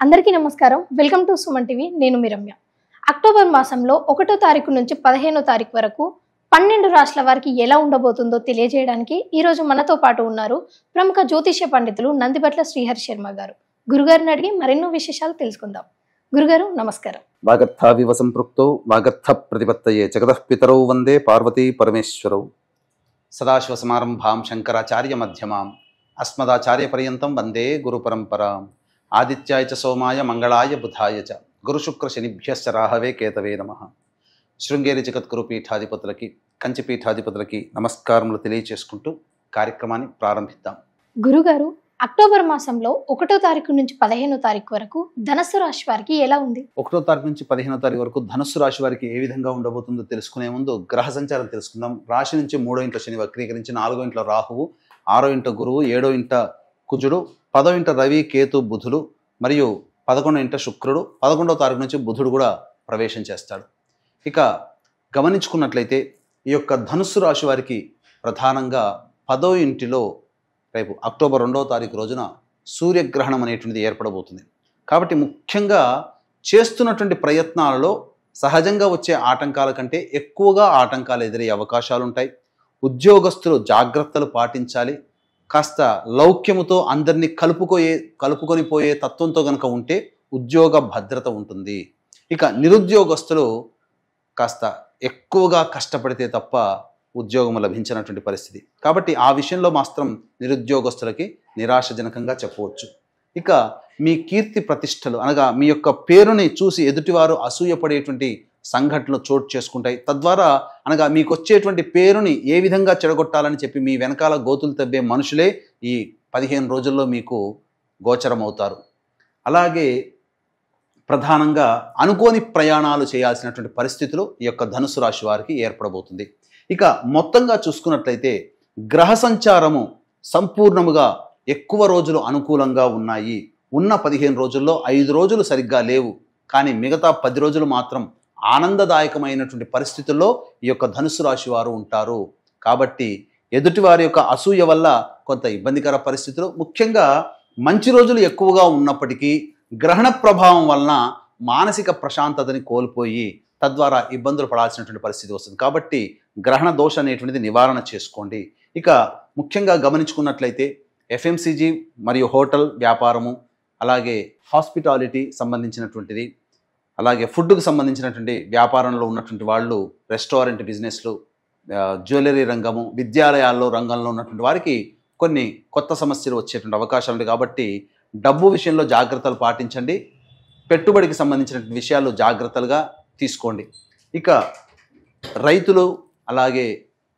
అందరికీ నమస్కారం. Welcome to Suman TV. నేను మీ రమ్య. అక్టోబర్ మాసంలో 1వ తారీఖు నుంచి 15వ తారీఖు వరకు 12 రాష్ట్రాల వారికి ఎలా ఉండబోతుందో తెలియజేయడానికి ఈ రోజు మనతో పాటు ఉన్నారు ప్రముఖ జ్యోతిష్య పండితులు నందిబట్ల శ్రీహరి శర్మ గారు. గురుగారిని అడిగి మరెన్నో విశేషాలు తెలుసుకుందాం. గురుగారు నమస్కారం. వాగర్థావివ సంపృక్తో వాగర్థ ప్రతిపత్తయే జగతః పితరౌ వందే పార్వతీ పరమేశ్వరౌ. సదాశివ సమారంభాం శంకరాచార్య మధ్యమాం అస్మదాచార్య పర్యంతం వందే గురు పరంపరాం. ఆదిత్యాయ చ సోమాయ మంగళాయ బుధాయ చ గురు శుక్ర శనిభ్యశ్చ రాహవే కేతవే నమః. శృంగేరి జగద్గురు పీఠాధిపతులకి కంచి పీఠాధిపతులకి నమస్కారములు తెలియచేసుకుంటూ కార్యక్రమాన్ని ప్రారంభిద్దాం. గురుగారు, అక్టోబర్ మాసంలో 1వ తారీఖు నుంచి 15వ తారీఖు వరకు ధనస్సు రాశి వారికి ఎలా ఉంది? 1వ తారీఖు నుంచి 15వ తారీఖు వరకు ధనుస్సు రాశి వారికి ఏ విధంగా ఉండబోతుందో తెలుసుకునే ముందు గ్రహ సంచారం తెలుసుకుందాం. రాశి నుంచి 3వ ఇంట్లో శని వక్రీకరించి 4వ ఇంట్లో రాహువు, 6వ ఇంట గురువు, 7వ ఇంట కుజుడు, 10వ ఇంట రవి కేతు బుధుడు మరియు 11వ ఇంట శుక్రుడు, 11వ తారీఖు నుంచి బుధుడు కూడా ప్రవేశం చేస్తాడు. ఇక గమనించుకున్నట్లయితే ఈ యొక్క ధనుస్సు రాశి వారికి ప్రధానంగా 10వ ఇంటిలో రేపు అక్టోబర్ 2వ తారీఖు రోజున సూర్యగ్రహణం అనేటువంటిది ఏర్పడబోతుంది. కాబట్టి ముఖ్యంగా చేస్తున్నటువంటి ప్రయత్నాలలో సహజంగా వచ్చే ఆటంకాల కంటే ఎక్కువగా ఆటంకాలు ఎదురయ్యే అవకాశాలు ఉంటాయి. ఉద్యోగస్తులు జాగ్రత్తలు పాటించాలి. కాస్త లౌక్యముతో అందరినీ కలుపుకొని పోయే తత్వంతో కనుక ఉంటే ఉద్యోగ భద్రత ఉంటుంది. ఇక నిరుద్యోగస్తులు కాస్త ఎక్కువగా కష్టపడితే తప్ప ఉద్యోగం లభించినటువంటి పరిస్థితి. కాబట్టి ఆ విషయంలో మాత్రం నిరుద్యోగస్తులకి నిరాశజనకంగా చెప్పవచ్చు. ఇక మీ కీర్తి ప్రతిష్టలు అనగా మీ యొక్క పేరుని చూసి ఎదుటివారు అసూయపడేటువంటి సంఘటనలు చోటు చేసుకుంటాయి. తద్వారా అనగా మీకు వచ్చేటువంటి పేరుని ఏ విధంగా చెడగొట్టాలని చెప్పి మీ వెనకాల గోతులు తవ్వే మనుషులే ఈ 15 రోజుల్లో మీకు గోచరమవుతారు. అలాగే ప్రధానంగా అనుకోని ప్రయాణాలు చేయాల్సినటువంటి పరిస్థితులు ఈ యొక్క ధనుసు రాశి వారికి ఏర్పడబోతుంది. ఇక మొత్తంగా చూసుకున్నట్లయితే గ్రహ సంచారము సంపూర్ణముగా ఎక్కువ రోజులు అనుకూలంగా ఉన్నాయి. ఉన్న 15 రోజుల్లో 5 రోజులు సరిగ్గా లేవు, కానీ మిగతా 10 రోజులు మాత్రం ఆనందదాయకమైనటువంటి పరిస్థితుల్లో ఈ యొక్క ధనుసు రాశి వారు ఉంటారు. కాబట్టి ఎదుటి వారి యొక్క అసూయ వల్ల కొంత ఇబ్బందికర పరిస్థితులు, ముఖ్యంగా మంచి రోజులు ఎక్కువగా ఉన్నప్పటికీ గ్రహణ ప్రభావం వలన మానసిక ప్రశాంతతని కోల్పోయి తద్వారా ఇబ్బందులు పడాల్సినటువంటి పరిస్థితి వస్తుంది. కాబట్టి గ్రహణ దోషం అనేటువంటిది నివారణ చేసుకోండి. ఇక ముఖ్యంగా గమనించుకున్నట్లయితే ఎఫ్ఎంసీజీ మరియు హోటల్ వ్యాపారము, అలాగే హాస్పిటాలిటీ సంబంధించినటువంటిది, అలాగే ఫుడ్కు సంబంధించినటువంటి వ్యాపారంలో ఉన్నటువంటి వాళ్ళు, రెస్టారెంట్ బిజినెస్లు, జ్యువెలరీ రంగము, విద్యాలయాల్లో రంగంలో ఉన్నటువంటి వారికి కొన్ని కొత్త సమస్యలు వచ్చేటువంటి అవకాశాలు ఉంటాయి. కాబట్టి డబ్బు విషయంలో జాగ్రత్తలు పాటించండి. పెట్టుబడికి సంబంధించినటువంటి విషయాలు జాగ్రత్తలుగా తీసుకోండి. ఇక రైతులు అలాగే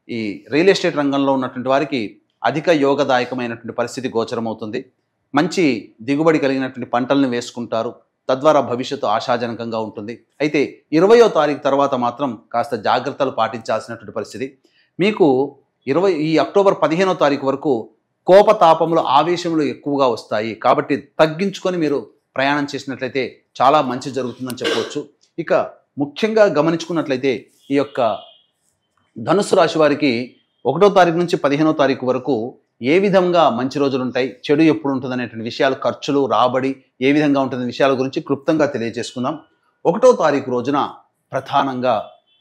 ఈ రియల్ ఎస్టేట్ రంగంలో ఉన్నటువంటి వారికి అధిక యోగదాయకమైనటువంటి పరిస్థితి గోచరమవుతుంది. మంచి దిగుబడి కలిగినటువంటి పంటలను వేసుకుంటారు. తద్వారా భవిష్యత్తు ఆశాజనకంగా ఉంటుంది. అయితే 20వ తారీఖు తర్వాత మాత్రం కాస్త జాగ్రత్తలు పాటించాల్సినటువంటి పరిస్థితి. మీకు ఈ అక్టోబర్ 15వ తారీఖు వరకు కోపతాపములు, ఆవేశములు ఎక్కువగా వస్తాయి. కాబట్టి తగ్గించుకొని మీరు ప్రయాణం చేసినట్లయితే చాలా మంచి జరుగుతుందని చెప్పవచ్చు. ఇక ముఖ్యంగా గమనించుకున్నట్లయితే ఈ యొక్క ధనుస్సు రాశి వారికి 1వ తారీఖు నుంచి 15వ తారీఖు వరకు ఏ విధంగా మంచి రోజులు ఉంటాయి, చెడు ఎప్పుడు ఉంటుంది అనేటువంటి విషయాలు, ఖర్చులు, రాబడి ఏ విధంగా ఉంటుంది విషయాల గురించి క్లుప్తంగా తెలియజేసుకుందాం. 1వ తారీఖు రోజున ప్రధానంగా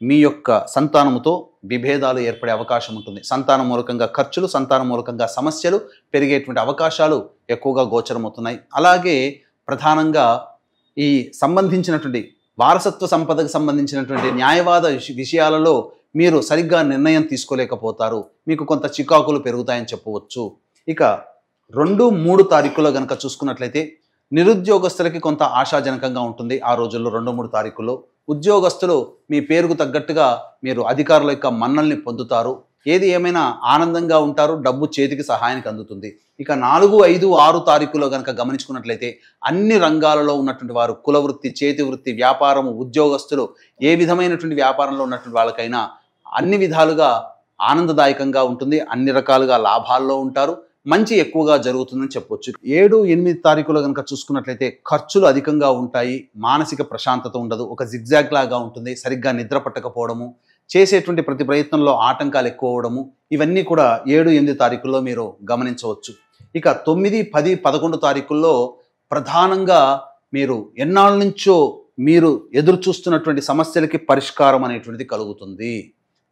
మీ యొక్క సంతానముతో విభేదాలు ఏర్పడే అవకాశం ఉంటుంది. సంతానం మూలకంగా ఖర్చులు, సంతానం మూలకంగా సమస్యలు పెరిగేటువంటి అవకాశాలు ఎక్కువగా గోచరమవుతున్నాయి. అలాగే ప్రధానంగా ఈ సంబంధించినటువంటి వారసత్వ సంపదకు సంబంధించినటువంటి న్యాయవాద విషయాలలో మీరు సరిగ్గా నిర్ణయం తీసుకోలేకపోతారు. మీకు కొంత చికాకులు పెరుగుతాయని చెప్పవచ్చు. ఇక 2, 3 తారీఖుల్లో కనుక చూసుకున్నట్లయితే నిరుద్యోగస్తులకి కొంత ఆశాజనకంగా ఉంటుంది. ఆ రోజుల్లో 2, 3 తారీఖుల్లో ఉద్యోగస్తులు మీ పేరుకు తగ్గట్టుగా మీరు అధికారుల యొక్క మన్నల్ని పొందుతారు. ఏది ఏమైనా ఆనందంగా ఉంటారు. డబ్బు చేతికి సహాయానికి అందుతుంది. ఇక 4, 5, 6 తారీఖుల్లో కనుక గమనించుకున్నట్లయితే అన్ని రంగాలలో ఉన్నటువంటి వారు, కుల వృత్తి, చేతి వృత్తి, వ్యాపారము, ఉద్యోగస్తులు, ఏ విధమైనటువంటి వ్యాపారంలో ఉన్నటువంటి వాళ్ళకైనా అన్ని విధాలుగా ఆనందదాయకంగా ఉంటుంది. అన్ని రకాలుగా లాభాల్లో ఉంటారు. మంచి ఎక్కువగా జరుగుతుందని చెప్పవచ్చు. 7, 8 తారీఖులో కనుక చూసుకున్నట్లయితే ఖర్చులు అధికంగా ఉంటాయి. మానసిక ప్రశాంతత ఉండదు. ఒక జిగ్జాగ్ లాగా ఉంటుంది. సరిగ్గా నిద్ర పట్టకపోవడము, చేసేటువంటి ప్రతి ప్రయత్నంలో ఆటంకాలు ఎక్కువ అవడము, ఇవన్నీ కూడా 7, 8 తారీఖుల్లో మీరు గమనించవచ్చు. ఇక 9, 10, 11 తారీఖుల్లో ప్రధానంగా మీరు ఎన్నాళ్ళ నుంచో మీరు ఎదురు చూస్తున్నటువంటి సమస్యలకి పరిష్కారం అనేటువంటిది కలుగుతుంది.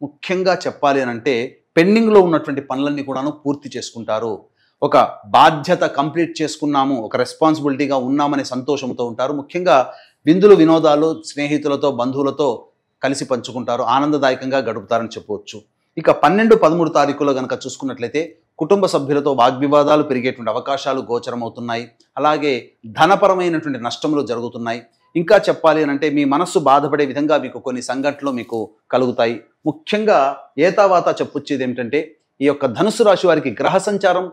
ముఖ్యంగా చెప్పాలి అని అంటే పెండింగ్లో ఉన్నటువంటి పనులన్నీ కూడాను పూర్తి చేసుకుంటారు. ఒక బాధ్యత కంప్లీట్ చేసుకున్నాము, ఒక రెస్పాన్సిబిలిటీగా ఉన్నామనే సంతోషంతో ఉంటారు. ముఖ్యంగా విందులు వినోదాలు స్నేహితులతో బంధువులతో కలిసి పంచుకుంటారు, ఆనందదాయకంగా గడుపుతారని చెప్పవచ్చు. ఇక 12, 13 తారీఖులో కనుక చూసుకున్నట్లయితే కుటుంబ సభ్యులతో వాగ్వివాదాలు పెరిగేటువంటి అవకాశాలు గోచరమవుతున్నాయి. అలాగే ధనపరమైనటువంటి నష్టములు జరుగుతున్నాయి. ఇంకా చెప్పాలి అని అంటే మీ మనస్సు బాధపడే విధంగా మీకు కొన్ని సంఘటనలు మీకు కలుగుతాయి. ముఖ్యంగా ఏతావాత చెప్పొచ్చేది ఏమిటంటే ఈ యొక్క ధనుసు రాశి వారికి గ్రహ సంచారం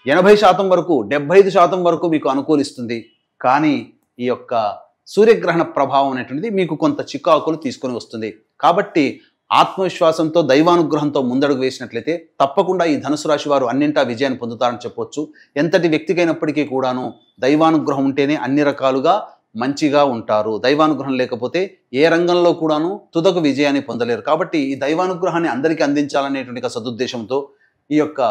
80% వరకు 75% వరకు మీకు అనుకూలిస్తుంది. కానీ ఈ యొక్క సూర్యగ్రహణ ప్రభావం అనేటువంటిది మీకు కొంత చికాకులు తీసుకొని వస్తుంది. కాబట్టి ఆత్మవిశ్వాసంతో దైవానుగ్రహంతో ముందడుగు వేసినట్లయితే తప్పకుండా ఈ ధనుసు రాశి వారు అన్నింటా విజయాన్ని పొందుతారని చెప్పొచ్చు. ఎంతటి వ్యక్తికైనప్పటికీ కూడాను దైవానుగ్రహం ఉంటేనే అన్ని రకాలుగా మంచిగా ఉంటారు. దైవానుగ్రహం లేకపోతే ఏ రంగంలో కూడాను తుదకు విజయాన్ని పొందలేరు. కాబట్టి ఈ దైవానుగ్రహాన్ని అందరికీ అందించాలనేటువంటి సదుద్దేశంతో ఈ యొక్క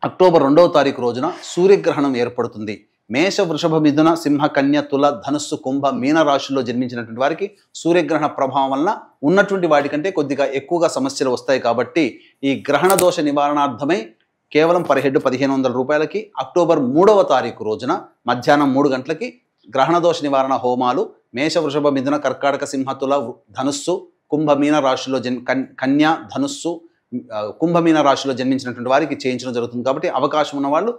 అక్టోబర్ 2వ తారీఖు రోజున సూర్యగ్రహణం ఏర్పడుతుంది. మేష, వృషభ, మిథున, సింహ, కన్య, తుల, ధనుస్సు, కుంభ, మీన రాశుల్లో జన్మించినటువంటి వారికి సూర్యగ్రహణ ప్రభావం వలన ఉన్నటువంటి వాటికంటే కొద్దిగా ఎక్కువగా సమస్యలు వస్తాయి. కాబట్టి ఈ గ్రహణ దోష నివారణార్థమై కేవలం పర్ హెడ్ 1500 రూపాయలకి అక్టోబర్ 3వ తారీఖు రోజున మధ్యాహ్నం 3 గంటలకి గ్రహణ దోష నివారణ హోమాలు మేష, వృషభ, మిథున, కర్కాటక, సింహ, తుల, ధనుస్సు, కుంభ, మీన రాశుల్లో కన్య, ధనుస్సు, కుంభమీన రాశిలో జన్మించినటువంటి వారికి చేయించడం జరుగుతుంది. కాబట్టి అవకాశం ఉన్న వాళ్ళు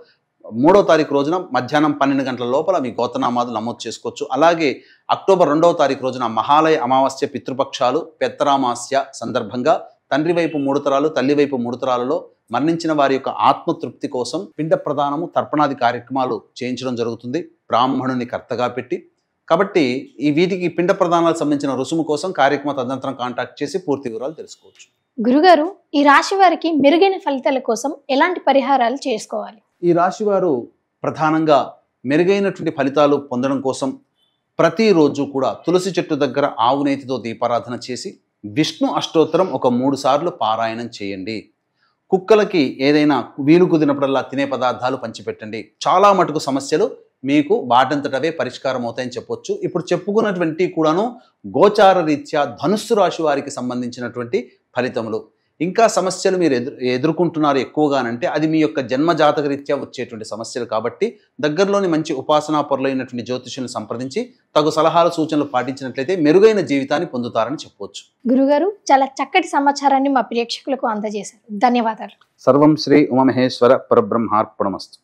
3వ తారీఖు రోజున మధ్యాహ్నం 12 గంటల లోపల మీ గోత్రనామాలు నమోదు చేసుకోవచ్చు. అలాగే అక్టోబర్ 2వ తారీఖు రోజున మహాలయ అమావాస్య పితృపక్షాలు పెత్తరామాస్య సందర్భంగా తండ్రి వైపు 3 తరాలు తల్లి వైపు 3 తరాలలో మరణించిన వారి యొక్క ఆత్మతృప్తి కోసం పిండ ప్రదానము తర్పణాది కార్యక్రమాలు చేయించడం జరుగుతుంది బ్రాహ్మణుని కర్తగా పెట్టి. కాబట్టి వీటికి పిండ ప్రదానాలకు సంబంధించిన రుసుము కోసం కార్యక్రమ తదనంతరం కాంటాక్ట్ చేసి పూర్తి వివరాలు తెలుసుకోవచ్చు. గురుగారు, ఈ రాశి వారికి మెరుగైన ఫలితాల కోసం ఎలాంటి పరిహారాలు చేసుకోవాలి? ఈ రాశి వారు ప్రధానంగా మెరుగైనటువంటి ఫలితాలు పొందడం కోసం ప్రతిరోజు కూడా తులసి చెట్టు దగ్గర ఆవు నేతితో దీపారాధన చేసి విష్ణు అష్టోత్తరం ఒక 3 సార్లు పారాయణం చేయండి. కుక్కలకి ఏదైనా వీలు కుదిరినప్పుడల్లా తినే పదార్థాలు పంచిపెట్టండి. చాలా మటుకు సమస్యలు మీకు వాటంతటవే పరిష్కారం అవుతాయని చెప్పొచ్చు. ఇప్పుడు చెప్పుకున్నటువంటి కూడాను గోచార రీత్యా ధనుస్సు రాశి వారికి సంబంధించినటువంటి ఫలితములు. ఇంకా సమస్యలు మీరు ఎదుర్కొంటున్నారు ఎక్కువగానంటే అది మీ యొక్క జన్మజాతక రీత్యా వచ్చేటువంటి సమస్యలు. కాబట్టి దగ్గరలోని మంచి ఉపాసనా పరులైనటువంటి జ్యోతిష్యులను సంప్రదించి తగు సలహాలు సూచనలు పాటించినట్లయితే మెరుగైన జీవితాన్ని పొందుతారని చెప్పవచ్చు. గురుగారు, చాలా చక్కటి సమాచారాన్ని మా ప్రేక్షకులకు అందజేశారు. ధన్యవాదాలు. సర్వం శ్రీ ఉమామహేశ్వర పరబ్రహ్మార్పణమస్తు.